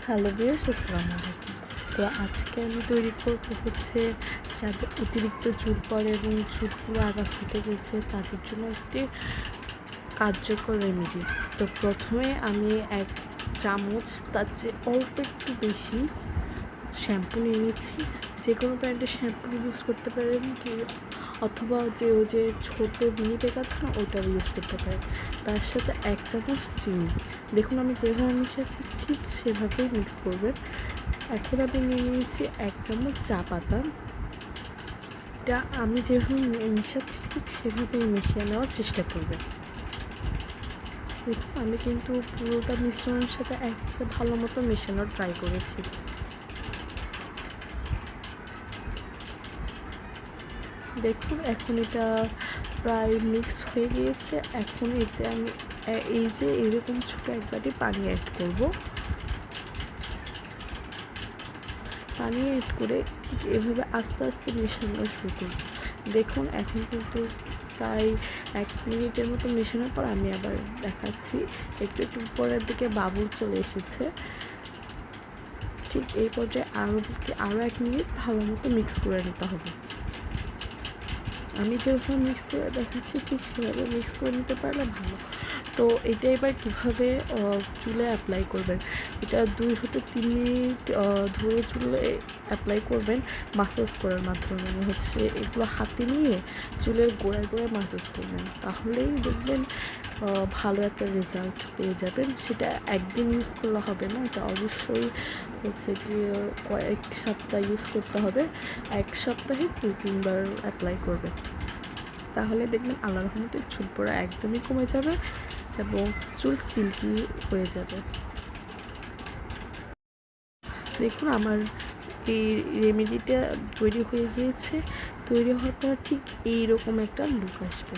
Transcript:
Hello viewers, আসসালামু আলাইকুম। তো আজকে আমি তৈরি করব হচ্ছে যাদের অতিরিক্ত চুল পড়ে এবং চুলগুলো আগা ফুটে গেছে তাদের জন্য একটি কার্যকর রেমেডি। তো প্রথমে আমি 1 চামচ তার চেয়ে অল্প একটু বেশি শ্যাম্পু নিয়ে নিচ্ছি। যে কোনো ব্র্যান্ডের শ্যাম্পু ইউজ করতে পারেন অথবা ওই যে ছোটো মিনি প্যাক আছে না, ওটাও ইউজ করতে পারেন। তার সাথে 1 চামচ চিনি। দেখুন আমি যেভাবে মিশাচ্ছি ঠিক সেভাবেই মিক্স করবেন। এখন আমি নিয়ে নিয়েছি 1 চামচ চা পাতা। এটা আমি যেভাবে মিশাচ্ছি ঠিক সেভাবেই মিশিয়ে নেওয়ার চেষ্টা করবেন। দেখুন আমি কিন্তু পুরোটা মিশ্রণের সাথে একসাথে ভালো মতো মেশানোর ট্রাই করেছি। দেখুন এখন এটা প্রায় মিক্স হয়ে গিয়েছে। এখন এতে আমি এই যে এরকম ছোটো 1 বাটি পানি অ্যাড করব। পানি অ্যাড করে ঠিক এভাবে আস্তে আস্তে মেশানো শুরু করব। দেখুন এখন কিন্তু প্রায় 1 মিনিটের মতো মেশানোর পর আমি আবার দেখাচ্ছি, একটু একটু উপরের দিকে বাবুল চলে এসেছে। ঠিক এই পর্যায়ে আরও 1 মিনিট ভালো মতো মিক্স করে নিতে হবে। আমি যেভাবে মিক্স করে দেখাচ্ছি ঠিক সেভাবে মিক্স করে নিতে পারলে ভালো। তো এটা এবার কীভাবে চুলে অ্যাপ্লাই করবেন, এটা 2 থেকে 3 মিনিট ধরে চুলে অ্যাপ্লাই করবেন মাসাজ করার মাধ্যমে। মানে হচ্ছে এগুলো হাতে নিয়ে চুলের গোড়ায় গোড়ায় মাসাজ করবেন, তাহলেই দেখবেন ভালো একটা রেজাল্ট পেয়ে যাবেন। সেটা একদিন ইউজ করলে হবে না, এটা অবশ্যই হচ্ছে কি কয়েক সপ্তাহ ইউজ করতে হবে। 1 সপ্তাহে 2-3 বার অ্যাপ্লাই করবেন, তাহলে দেখবেন আল্লাহর রহমতে চুল পড়া একদমই কমে যাবে এবং চুল সিল্কি হয়ে যাবে। দেখুন আমার এই রেমেডিটা তৈরি হয়ে গিয়েছে। তৈরি হওয়ার পর ঠিক এইরকম একটা লুক আসবে।